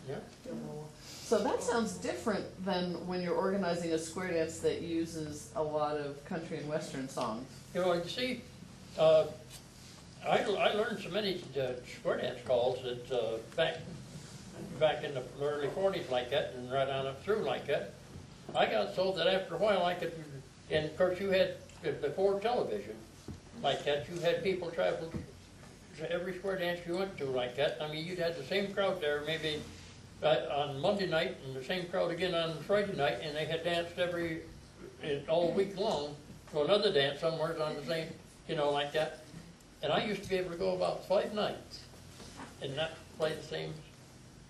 Yeah. So that sounds different than when you're organizing a square dance that uses a lot of country and western songs. You know, you see, I learned so many square dance calls that back in the early 40s like that, and right on up through like that. I got so that after a while I could, and of course you had, before television like that, you had people travel to every square dance you went to like that. I mean, you'd had the same crowd there maybe on Monday night and the same crowd again on Friday night, and they had danced all week long to another dance somewhere on the same, you know, like that. And I used to be able to go about 5 nights and not play the same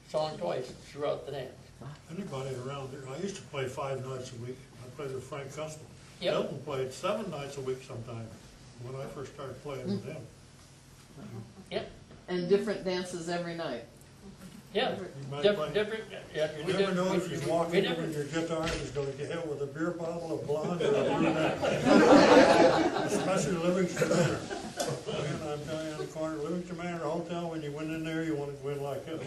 song twice throughout the dance. Anybody around there, I used to play 5 nights a week. I played with Frank Custom. Yep. Elton played 7 nights a week sometime when I first started playing with him. Yep. And different dances every night. Yeah, different. Yeah, You never know if he's walking in with your guitar and he's going to get hit with a beer bottle, a blonde, or a brunette. Especially Livingston Manor. And I'm telling you, on the corner, Livingston Manor Hotel, when you went in there, you want to go in like this.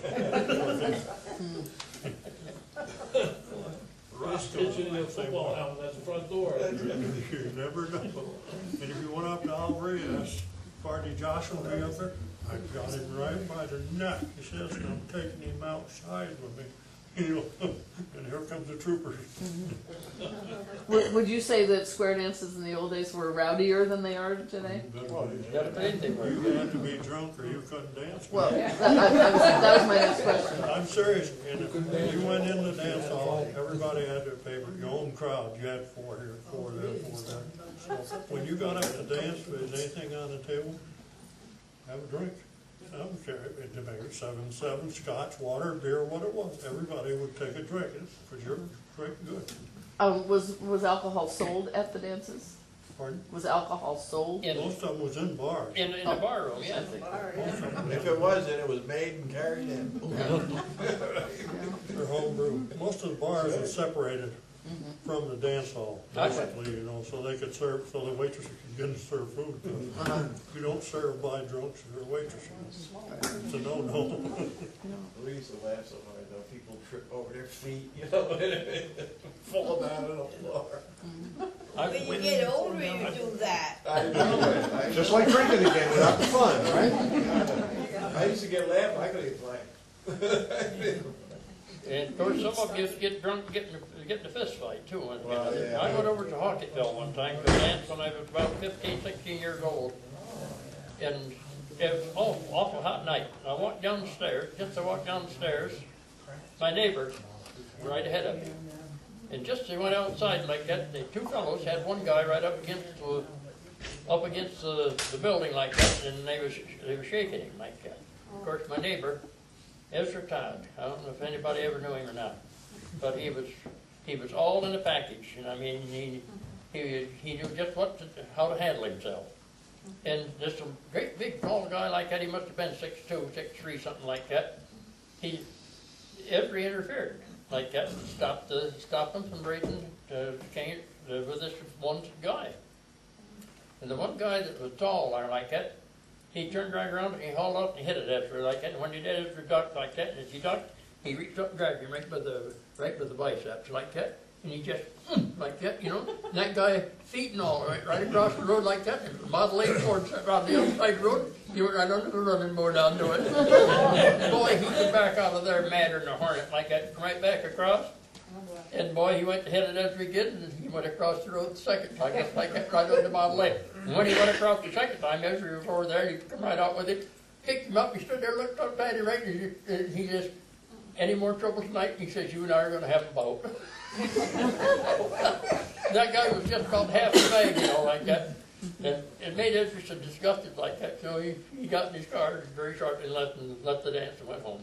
Kitchen in a football helmet, that's the front door. You never know. And if you went up to Alvarez, Party Josh will be up there. I got him right by the neck. He says, I'm taking him outside with me. You know, and here comes the troopers. Would you say that square dances in the old days were rowdier than they are today? You had to be drunk or you couldn't dance. Well, that was my next question. I'm serious. And if you went in the dance hall, everybody had their favorite, your own crowd. You had 4 here, 4 there, 4 there. So when you got up to dance, was anything on the table? Have a drink. I don't care. It depended, 7-7, scotch, water, beer, what it was. Everybody would take a drink because you're drink good. Was alcohol sold at the dances? Pardon? Was alcohol sold? Most of them was in bars. In the bar room, yeah. If it was, then it was made and carried in. They're homebrew. Most of the bars were separated from the dance hall, basically, you know, so they could serve, so the waitresses could get to serve food. You don't serve by drunks or waitresses. It's a no-no. We used to laugh so hard though, people trip over their feet, you know, and fall down on the floor. When you get older, you do that. I know. Just like drinking again without the fun, right? I used to get laughed, I couldn't play. And of course, some of them used to get drunk, get in a fist fight too. Well, yeah. I went over to Hawkettville one time to dance when I was about 15, 16 years old. And it was an awful hot night. I walked down the stairs, just to walk down the stairs, my neighbor right ahead of me. And just as he went outside like that, the 2 fellows had one guy right up against the building like that, and they were shaking him like that. Of course, my neighbor, Ezra Todd, I don't know if anybody ever knew him or not, but he was all in the package, and I mean he knew just how to handle himself. And just a great big tall guy like that, he must have been 6'2", 6'3", something like that. Ezra interfered like that, stopped him from breaking with this one guy. And the one guy that was tall like that, he turned right around and he hauled up and hit it Ezra like that. And when he did, Ezra ducked like that. And as he ducked, he reached up and grabbed him right by the biceps like that. And he just like that, you know. And that guy feet and all right across the road like that. And Model 8 Ford around the other side of the road. He went right under the running board down to it. And boy, he came back out of there madder than a hornet like that, right back across. And boy, he went to hit it Ezra again, and he went across the road the second time, just like that, right under Model 8. And when he went across the second time, Ezra was over there, he come right out with it, picked him up, he stood there, looked up at him, right, and he just, any more trouble tonight? And he says, you and I are going to have a bout. That guy was just about half a bag, you know, like that. And it made Ezra so disgusted like that, so he got in his car very shortly and left the dance and went home.